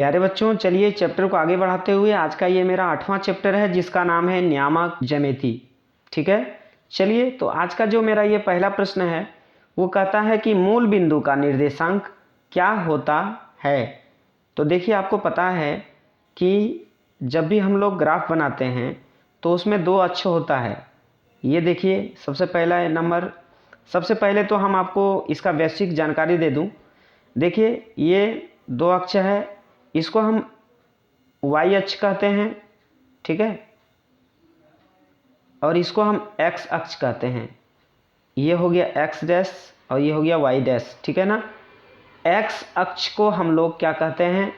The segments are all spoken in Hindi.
प्यारे बच्चों, चलिए चैप्टर को आगे बढ़ाते हुए आज का ये मेरा 8वां चैप्टर है जिसका नाम है नियामक ज्यामिति। ठीक है, चलिए तो आज का जो मेरा ये पहला प्रश्न है वो कहता है कि मूल बिंदु का निर्देशांक क्या होता है। तो देखिए, आपको पता है कि जब भी हम लोग ग्राफ बनाते हैं तो उसमें दो अक्ष होता है। ये देखिए, सबसे पहले तो हम आपको इसका बेसिक जानकारी दे दूं। देखिए, ये दो अक्ष है, इसको हम y अक्ष कहते हैं, ठीक है, और इसको हम x अक्ष कहते हैं। ये हो गया x डैश और ये हो गया y डैश, ठीक है ना। x अक्ष को हम लोग क्या कहते हैं,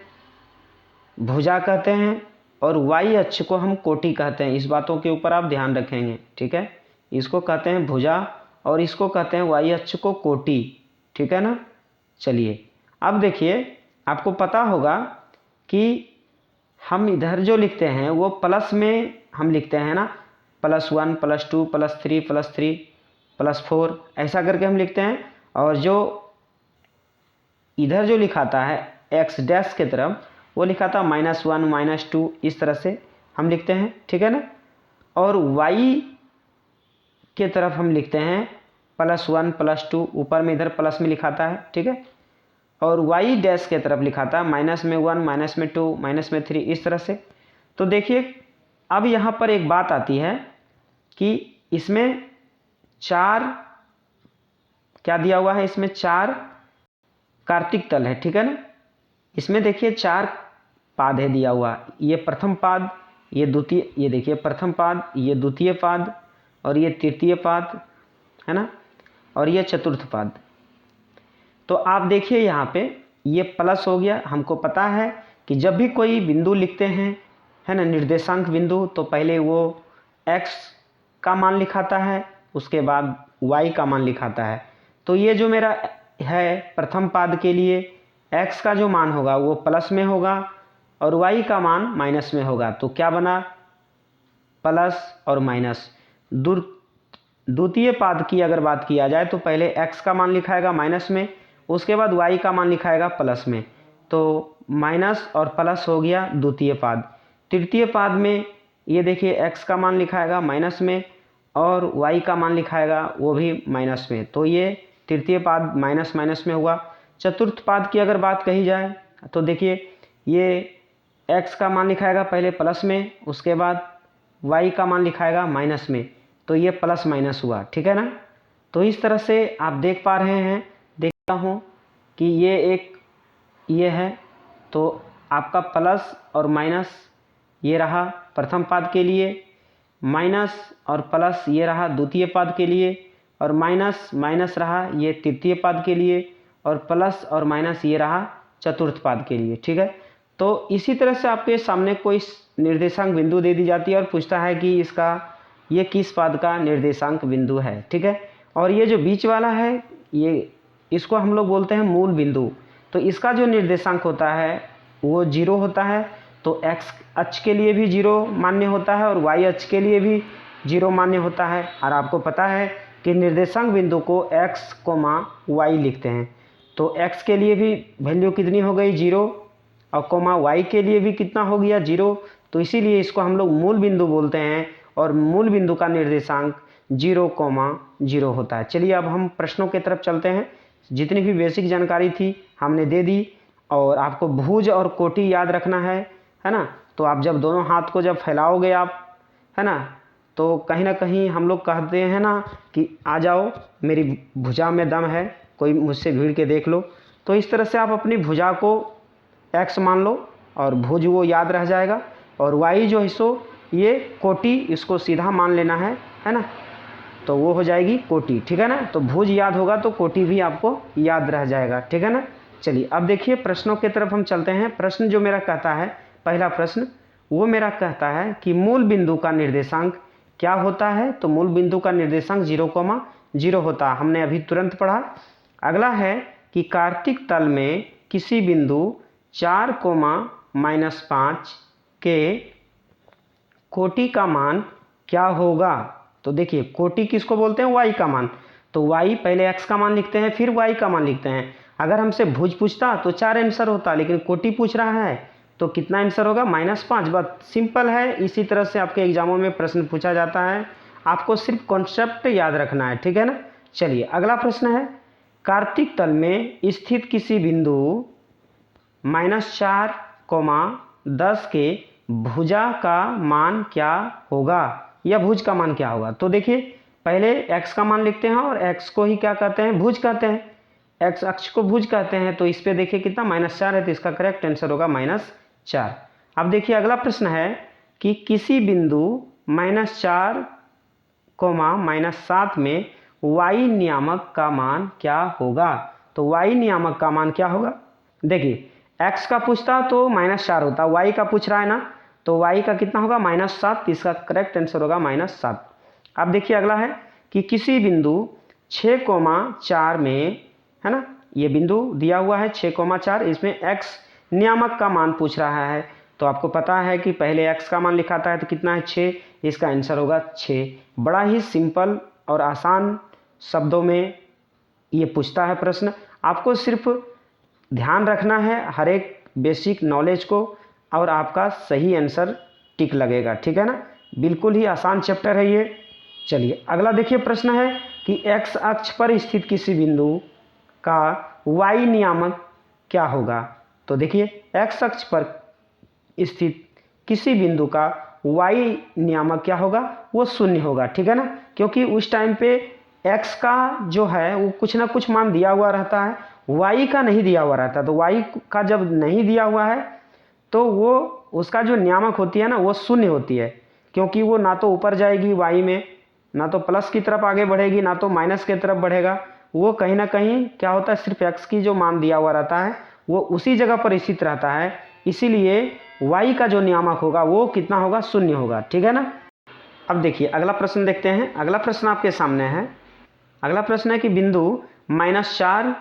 भुजा कहते हैं, और y अक्ष को हम कोटि कहते हैं। इस बातों के ऊपर आप ध्यान रखेंगे, ठीक है। इसको कहते हैं भुजा और इसको कहते हैं y अक्ष को कोटि, ठीक है ना। चलिए अब देखिए, आपको पता होगा कि हम इधर जो लिखते हैं वो प्लस में हम लिखते हैं ना, +1 +2 +3 +3 +4 ऐसा करके हम लिखते हैं। और जो इधर जो लिखाता है x डैश के तरफ वो लिखाता -1 -2, इस तरह से हम लिखते हैं, ठीक है ना। और y के तरफ हम लिखते हैं +1 +2, ऊपर में इधर प्लस में लिखाता है, ठीक है। और y डैश के तरफ लिखाता है -1 -2 -3, इस तरह से। तो देखिए, अब यहाँ पर एक बात आती है कि इसमें 4 क्या दिया हुआ है, इसमें 4 कार्तिक तल है, ठीक है ना। इसमें देखिए 4 पाद है दिया हुआ। ये प्रथम पाद, ये द्वितीय, ये देखिए प्रथम पाद, ये द्वितीय पाद, और ये तृतीय पाद है ना, और ये चतुर्थ पाद। तो आप देखिए यहाँ पे ये प्लस हो गया। हमको पता है कि जब भी कोई बिंदु लिखते हैं, है ना, निर्देशांक बिंदु, तो पहले वो x का मान लिखाता है, उसके बाद y का मान लिखाता है। तो ये जो मेरा है प्रथम पाद के लिए x का जो मान होगा वो प्लस में होगा और y का मान माइनस में होगा। तो क्या बना, प्लस और माइनस। द्वितीय पाद की अगर बात किया जाए तो पहले x का मान लिखाएगा माइनस में, उसके बाद y का मान लिखाएगा प्लस में। तो माइनस और प्लस हो गया द्वितीय पाद। तृतीय पाद में ये देखिए x का मान लिखाएगा माइनस में और y का मान लिखाएगा वो भी माइनस में। तो ये तृतीय पाद माइनस माइनस में हुआ। चतुर्थ पाद की अगर बात कही जाए तो देखिए, ये x का मान लिखाएगा पहले प्लस में, उसके बाद y का मान लिखाएगा माइनस में। तो ये प्लस माइनस हुआ, ठीक है ना। तो इस तरह से आप देख पा रहे हैं, देखता हूँ कि ये है। तो आपका प्लस और माइनस ये रहा प्रथम पाद के लिए, माइनस और प्लस ये रहा द्वितीय पाद के लिए, और माइनस माइनस रहा ये तृतीय पाद के लिए, और प्लस और माइनस ये रहा चतुर्थ पाद के लिए, ठीक है। तो इसी तरह से आपके सामने कोई निर्देशांक बिंदु दे दी जाती है और पूछता है कि ये किस पाद का निर्देशांक बिंदु है, ठीक है। और ये जो बीच वाला है, इसको हम लोग बोलते हैं मूल बिंदु। तो इसका जो निर्देशांक होता है वो 0 होता है। तो x अक्ष के लिए भी 0 मान्य होता है और y अक्ष के लिए भी 0 मान्य होता है। और आपको पता है कि निर्देशांक बिंदु को x, y लिखते हैं। तो x के लिए भी वैल्यू कितनी हो गई, 0, और y के लिए भी कितना हो गया, 0। तो इसीलिए इसको हम लोग मूल बिंदु बोलते हैं और मूल बिंदु का निर्देशांक 0,0 होता है। चलिए अब हम प्रश्नों की तरफ चलते हैं। जितनी भी बेसिक जानकारी थी हमने दे दी, और आपको भुज और कोटि याद रखना है ना। तो आप जब दोनों हाथ को जब फैलाओगे आप, है ना, तो कहीं ना कहीं हम लोग कहते हैं ना कि आ जाओ मेरी भुजा में दम है, कोई मुझसे भीड़ के देख लो। तो इस तरह से आप अपनी भुजा को x मान लो और भुज वो याद रह जाएगा, और y जो हिस्सों ये कोटि, इसको सीधा मान लेना है ना, तो वो हो जाएगी कोटि, ठीक है ना। तो भुज याद होगा तो कोटि भी आपको याद रह जाएगा, ठीक है ना। चलिए अब देखिए प्रश्नों की तरफ हम चलते हैं। प्रश्न जो मेरा कहता है, पहला प्रश्न वो मेरा कहता है कि मूल बिंदु का निर्देशांक क्या होता है। तो मूल बिंदु का निर्देशांक 0,0 होता है, हमने अभी तुरंत पढ़ा। अगला है कि कार्तिक तल में किसी बिंदु 4,-5 के कोटि का क्या क्या होगा। तो देखिए, कोटि किसको बोलते हैं, y का मान। तो y पहले x का मान लिखते हैं फिर y का मान लिखते हैं। अगर हमसे भुज पूछता तो 4 आंसर होता, लेकिन कोटि पूछ रहा है तो कितना आंसर होगा, -5। बात सिंपल है, इसी तरह से आपके एग्जामों में प्रश्न पूछा जाता है, आपको सिर्फ कॉन्सेप्ट याद रखना है, ठीक है ना। चलिए अगला प्रश्न है, कार्तिक तल में स्थित किसी बिंदु -4, 10 के भुजा का मान क्या होगा, या भुज का मान क्या होगा। तो देखिए पहले x का मान लिखते हैं और x को ही क्या कहते हैं, भुज कहते हैं, x अक्ष को भुज कहते हैं। तो इस पे देखिए कितना -4 है, तो इसका करेक्ट आंसर होगा -4। अब देखिए अगला प्रश्न है कि किसी बिंदु -4, -7 में y नियामक का मान क्या होगा। तो y नियामक का मान क्या होगा, देखिए x का पूछता तो -4 होता, y का पूछ रहा है ना, तो y का कितना होगा -7, इसका करेक्ट आंसर होगा -7। अब देखिए अगला है कि किसी बिंदु 6,4 में, है ना, ये बिंदु दिया हुआ है 6,4, इसमें x नियामक का मान पूछ रहा है। तो आपको पता है कि पहले x का मान लिखाता है तो कितना है 6, इसका आंसर होगा 6। बड़ा ही सिंपल और आसान शब्दों में ये पूछता है प्रश्न, आपको सिर्फ ध्यान रखना है हर एक बेसिक नॉलेज को और आपका सही आंसर टिक लगेगा, ठीक है ना। बिल्कुल ही आसान चैप्टर है ये। चलिए अगला देखिए प्रश्न है कि x अक्ष पर स्थित किसी बिंदु का y नियामक क्या होगा। तो देखिए x अक्ष पर स्थित किसी बिंदु का y नियामक क्या होगा, वो 0 होगा, ठीक है ना, क्योंकि उस टाइम पे x का जो है वो कुछ ना कुछ मान दिया हुआ रहता है, y का नहीं दिया हुआ रहता। तो y का जब नहीं दिया हुआ है तो वो उसका जो नियामक होती है ना वो 0 होती है, क्योंकि वो ना तो ऊपर जाएगी y में, ना तो प्लस की तरफ आगे बढ़ेगी, ना तो माइनस की तरफ बढ़ेगा। वो कहीं ना कहीं क्या होता है, सिर्फ x की जो मान दिया हुआ रहता है वो उसी जगह पर स्थित रहता है, इसीलिए y का जो नियामक होगा वो कितना होगा, 0 होगा, ठीक है ना। अब देखिए अगला प्रश्न देखते हैं। अगला प्रश्न आपके सामने है, अगला प्रश्न है कि बिंदु -4,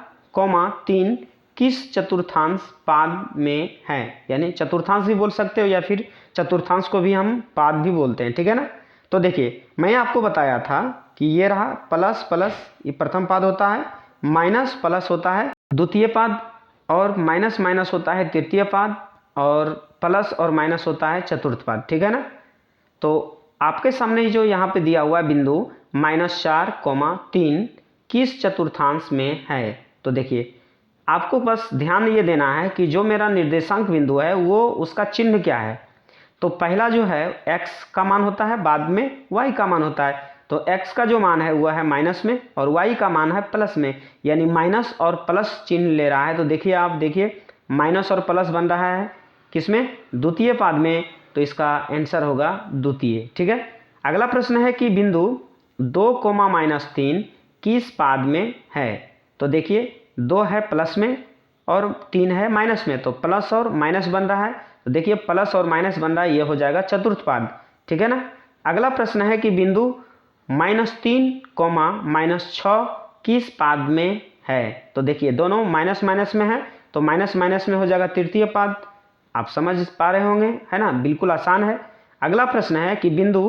3 किस चतुर्थांश पाद में है, यानी चतुर्थांश भी बोल सकते हो या फिर चतुर्थांश को भी हम पाद भी बोलते हैं, ठीक है ना। तो देखिए मैं आपको बताया था कि ये रहा प्लस प्लस, ये प्रथम पाद होता है, माइनस प्लस होता है द्वितीय पाद, और माइनस माइनस होता है तृतीय पाद, और प्लस और माइनस होता है चतुर्थ पाद, ठीक है ना। तो आपके सामने जो यहाँ पे दिया हुआ है बिंदु -4, 3 किस चतुर्थांश में है। तो देखिए आपको बस ध्यान ये देना है कि जो मेरा निर्देशांक बिंदु है वो उसका चिन्ह क्या है। तो पहला जो है x का मान होता है, बाद में y का मान होता है। तो x का जो मान है वह है माइनस में और y का मान है प्लस में, यानी माइनस और प्लस चिन्ह ले रहा है। तो देखिए आप देखिए माइनस और प्लस बन रहा है किसमें, द्वितीय पाद में, तो इसका आंसर होगा द्वितीय, ठीक है। अगला प्रश्न है कि बिंदु 2,-3 किस पाद में है। तो देखिए 2 है प्लस में और 3 है माइनस में, तो प्लस और माइनस बन रहा है। तो देखिए प्लस और माइनस बन रहा है, ये हो जाएगा चतुर्थ पाद, ठीक है ना। अगला प्रश्न है कि बिंदु -3, -6 किस पाद में है। तो देखिए दोनों माइनस माइनस में है, तो माइनस माइनस में हो जाएगा तृतीय पाद। आप समझ पा रहे होंगे, है ना, बिल्कुल आसान है। अगला प्रश्न है कि बिंदु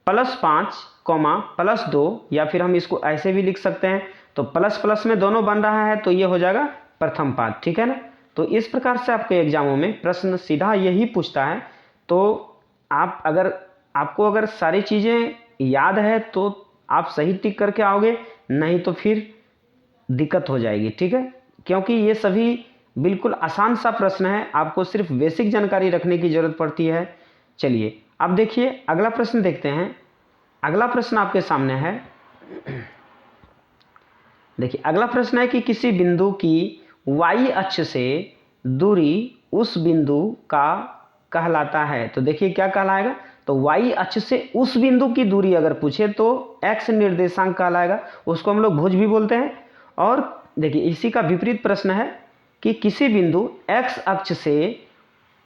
+5, +2, या फिर हम इसको ऐसे भी लिख सकते हैं, तो प्लस प्लस में दोनों बन रहा है, तो ये हो जाएगा प्रथम पाद, ठीक है ना। तो इस प्रकार से आपके एग्जामों में प्रश्न सीधा यही पूछता है। तो आपको अगर सारी चीज़ें याद है तो आप सही टिक करके आओगे, नहीं तो फिर दिक्कत हो जाएगी, ठीक है, क्योंकि ये सभी बिल्कुल आसान सा प्रश्न है, आपको सिर्फ बेसिक जानकारी रखने की जरूरत पड़ती है। चलिए अब देखिए अगला प्रश्न देखते हैं। अगला प्रश्न आपके सामने है, देखिए अगला प्रश्न है कि किसी बिंदु की y अक्ष से दूरी उस बिंदु का कहलाता है। तो देखिए क्या कहलाएगा, तो y अक्ष से उस बिंदु की दूरी अगर पूछे तो x निर्देशांक कहलाएगा, उसको हम लोग भुज भी बोलते हैं। और देखिए इसी का विपरीत प्रश्न है कि किसी बिंदु x अक्ष से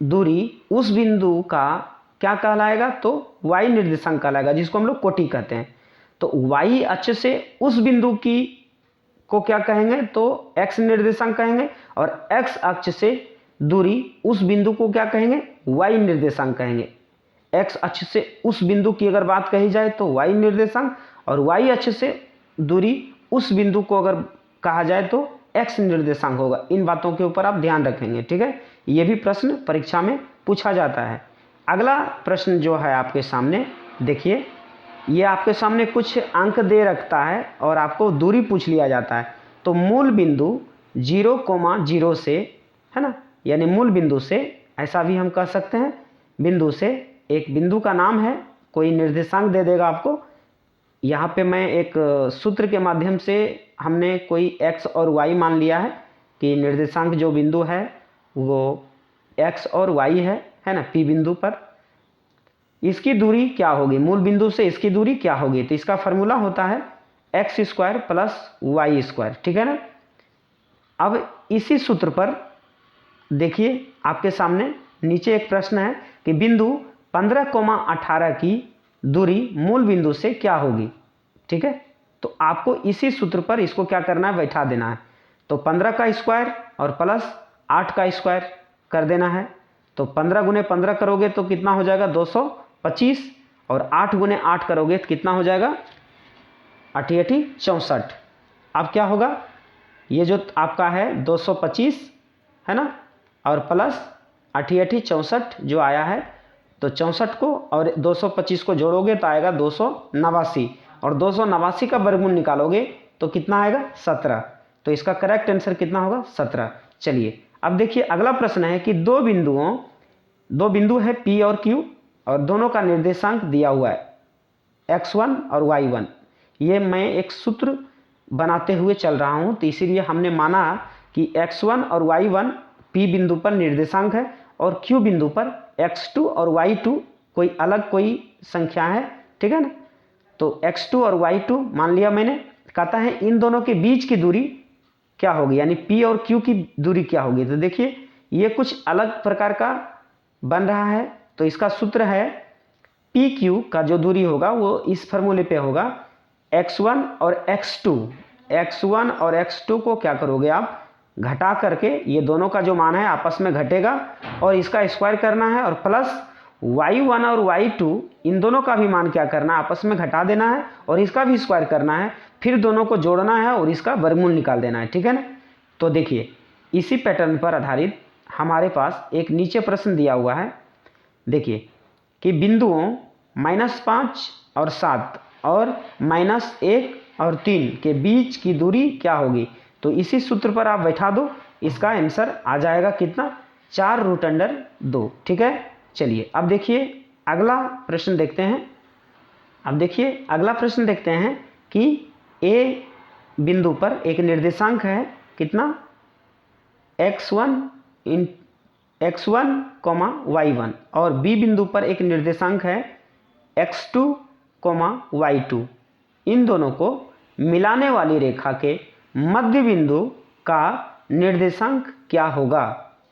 दूरी उस बिंदु का क्या कहलाएगा, तो y निर्देशांक कहलाएगा, जिसको हम लोग कोटि कहते हैं। तो y अक्ष से उस बिंदु की को क्या कहेंगे, तो x निर्देशांक कहेंगे, और x अक्ष से दूरी उस बिंदु को क्या कहेंगे, y निर्देशांक कहेंगे। x अक्ष से उस बिंदु की अगर बात कही जाए तो y निर्देशांक, और y अक्ष से दूरी उस बिंदु को अगर कहा जाए तो x निर्देशांक होगा। इन बातों के ऊपर आप ध्यान रखेंगे, ठीक है। ये भी प्रश्न परीक्षा में पूछा जाता है। अगला प्रश्न जो है आपके सामने देखिए, ये आपके सामने कुछ अंक दे रखता है और आपको दूरी पूछ लिया जाता है। तो मूल बिंदु 0,0 से, है ना, यानी मूल बिंदु से, ऐसा भी हम कह सकते हैं, बिंदु से, एक बिंदु का नाम है, कोई निर्देशांक दे देगा आपको। यहाँ पे मैं एक सूत्र के माध्यम से हमने कोई x और y मान लिया है कि निर्देशांक जो बिंदु है वो x और y है ना, P बिंदु पर। इसकी दूरी क्या होगी, मूल बिंदु से इसकी दूरी क्या होगी, तो इसका फॉर्मूला होता है x square plus Y square, ठीक है ना। अब इसी सूत्र पर देखिए आपके सामने नीचे एक प्रश्न है कि बिंदु 15,18 की दूरी मूल बिंदु से क्या होगी, ठीक है। तो आपको इसी सूत्र पर इसको क्या करना है, बैठा देना है। तो 15 का स्क्वायर और प्लस 8 का स्क्वायर कर देना है। तो 15 गुने 15 करोगे तो कितना हो जाएगा, 225, और 8 गुने 8 करोगे तो कितना हो जाएगा, 8 64। अब क्या होगा, ये जो आपका है 225 है ना, और प्लस 8 64 जो आया है, तो 64 को और 225 को जोड़ोगे तो आएगा 289, और 289 का वर्गमूल निकालोगे तो कितना आएगा, 17। तो इसका करेक्ट आंसर कितना होगा, 17। चलिए अब देखिए अगला प्रश्न है कि दो बिंदु है P और Q, और दोनों का निर्देशांक दिया हुआ है x1 और y1। ये मैं एक सूत्र बनाते हुए चल रहा हूँ, तो इसीलिए हमने माना कि x1 और y1 P बिंदु पर निर्देशांक है और Q बिंदु पर x2 और y2 कोई अलग कोई संख्या है, ठीक है ना। तो x2 और y2 मान लिया मैंने, कहता है इन दोनों के बीच की दूरी क्या होगी, यानी P और Q की दूरी क्या होगी। तो देखिए ये कुछ अलग प्रकार का बन रहा है। तो इसका सूत्र है PQ का जो दूरी होगा वो इस फॉर्मूले पे होगा, x1 और x2 को क्या करोगे आप, घटा करके ये दोनों का जो मान है आपस में घटेगा और इसका स्क्वायर करना है, और प्लस y1 और y2 इन दोनों का भी मान क्या करना है, आपस में घटा देना है और इसका भी स्क्वायर करना है, फिर दोनों को जोड़ना है और इसका वर्गमूल निकाल देना है, ठीक है ना। तो देखिए इसी पैटर्न पर आधारित हमारे पास एक नीचे प्रश्न दिया हुआ है। देखिए कि बिंदुओं -5 और 7 और -1 और 3 के बीच की दूरी क्या होगी। तो इसी सूत्र पर आप बैठा दो, इसका आंसर आ जाएगा कितना, 4√2, ठीक है। चलिए अब देखिए अगला प्रश्न देखते हैं। अब देखिए अगला प्रश्न देखते हैं कि A बिंदु पर एक निर्देशांक है कितना, x1, y1, और B बिंदु पर एक निर्देशांक है x2, y2। इन दोनों को मिलाने वाली रेखा के मध्य बिंदु का निर्देशांक क्या होगा।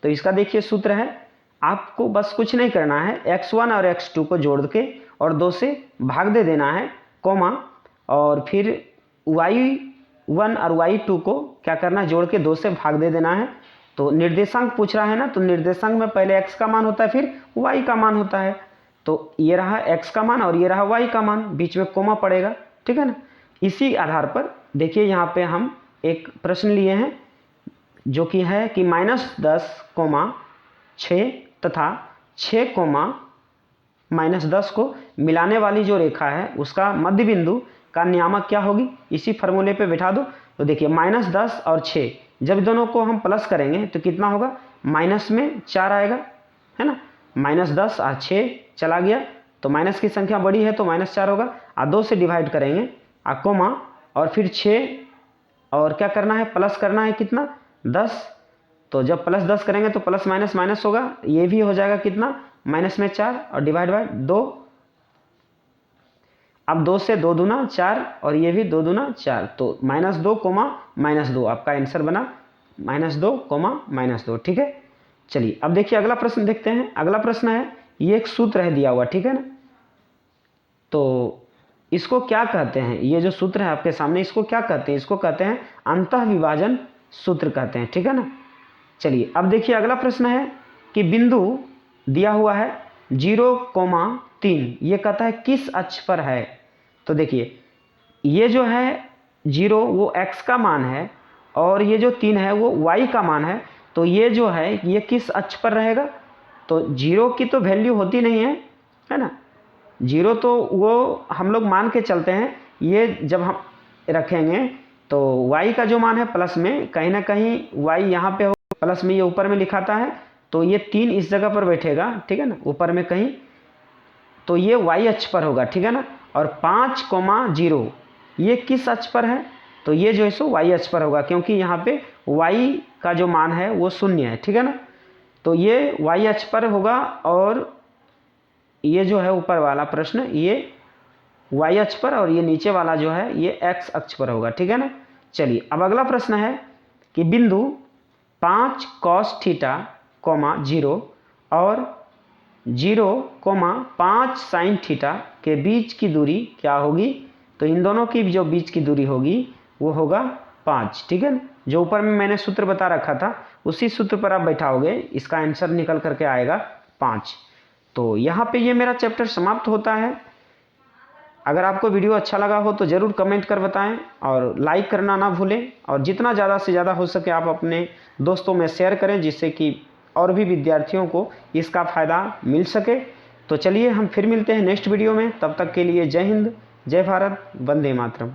तो इसका देखिए सूत्र है, आपको बस कुछ नहीं करना है, x1 और x2 को जोड़ के और 2 से भाग दे देना है, कोमा, और फिर y1 और y2 को क्या करना है, जोड़ के 2 से भाग दे देना है। तो निर्देशांक पूछ रहा है ना, तो निर्देशांक में पहले x का मान होता है फिर y का मान होता है। तो ये रहा x का मान और ये रहा y का मान, बीच में कोमा पड़ेगा, ठीक है ना। इसी आधार पर देखिए यहाँ पे हम एक प्रश्न लिए हैं जो कि है कि -10,6 तथा 6,-10 को मिलाने वाली जो रेखा है उसका मध्य बिंदु का नियामक क्या होगी, इसी फार्मूले पे बैठा दो। तो देखिए -10 और 6 जब दोनों को हम प्लस करेंगे तो कितना होगा, माइनस में 4 आएगा, है ना। -10 और 6 चला गया तो माइनस की संख्या बड़ी है तो -4 होगा, और 2 से डिवाइड करेंगे, कोमा, और फिर 6 और क्या करना है, प्लस करना है कितना, 10। तो जब +10 करेंगे तो प्लस माइनस माइनस होगा, ये भी हो जाएगा कितना, माइनस में 4 और डिवाइड बाय 2। अब 2 से 2 दूना 4 और ये भी 2 दूना 4, तो -2, -2 आपका आंसर बना, -2, -2, ठीक है। चलिए अब देखिए अगला प्रश्न देखते हैं। अगला प्रश्न है, ये एक सूत्र है दिया हुआ, ठीक है ना। तो इसको क्या कहते हैं, ये जो सूत्र है आपके सामने इसको क्या कहते हैं, इसको कहते हैं अंतःविभाजन सूत्र कहते हैं, ठीक है ना। चलिए अब देखिए अगला प्रश्न है कि बिंदु दिया हुआ है 0,3, ये कहता है किस अक्ष पर है। तो देखिए ये जो है 0 वो x का मान है और ये जो 3 है वो y का मान है, तो ये जो है ये किस अक्ष पर रहेगा? तो 0 की तो वैल्यू होती नहीं है ना, 0 तो वो हम लोग मान के चलते हैं। ये जब हम रखेंगे तो y का जो मान है प्लस में, कहीं ना कहीं y यहाँ पे हो, प्लस में ये ऊपर में लिखाता है, तो ये 3 इस जगह पर बैठेगा, ठीक है ना, ऊपर में कहीं, तो ये y अक्ष पर होगा, ठीक है ना। और 5,0 ये किस अक्ष पर है? तो ये जो है सो y अक्ष पर होगा, क्योंकि यहाँ पे y का जो मान है वो 0 है, ठीक है ना। तो ये y अक्ष पर होगा, और ये जो है ऊपर वाला प्रश्न ये y अक्ष पर, और ये नीचे वाला जो है ये x अक्ष पर होगा, ठीक है ना। चलिए अब अगला प्रश्न है कि बिंदु 5 cos थीटा, 0 और 0,5 sin थीटा के बीच की दूरी क्या होगी? तो इन दोनों की जो बीच की दूरी होगी वो होगा 5, ठीक है ना। जो ऊपर में मैंने सूत्र बता रखा था उसी सूत्र पर आप बैठाओगे, इसका आंसर निकल करके आएगा 5। तो यहाँ पे ये मेरा चैप्टर समाप्त होता है। अगर आपको वीडियो अच्छा लगा हो तो ज़रूर कमेंट कर बताएं, और लाइक करना ना भूलें, और जितना ज़्यादा से ज़्यादा हो सके आप अपने दोस्तों में शेयर करें, जिससे कि और भी विद्यार्थियों को इसका फ़ायदा मिल सके। तो चलिए हम फिर मिलते हैं नेक्स्ट वीडियो में, तब तक के लिए जय हिंद, जय भारत, वंदे मातरम।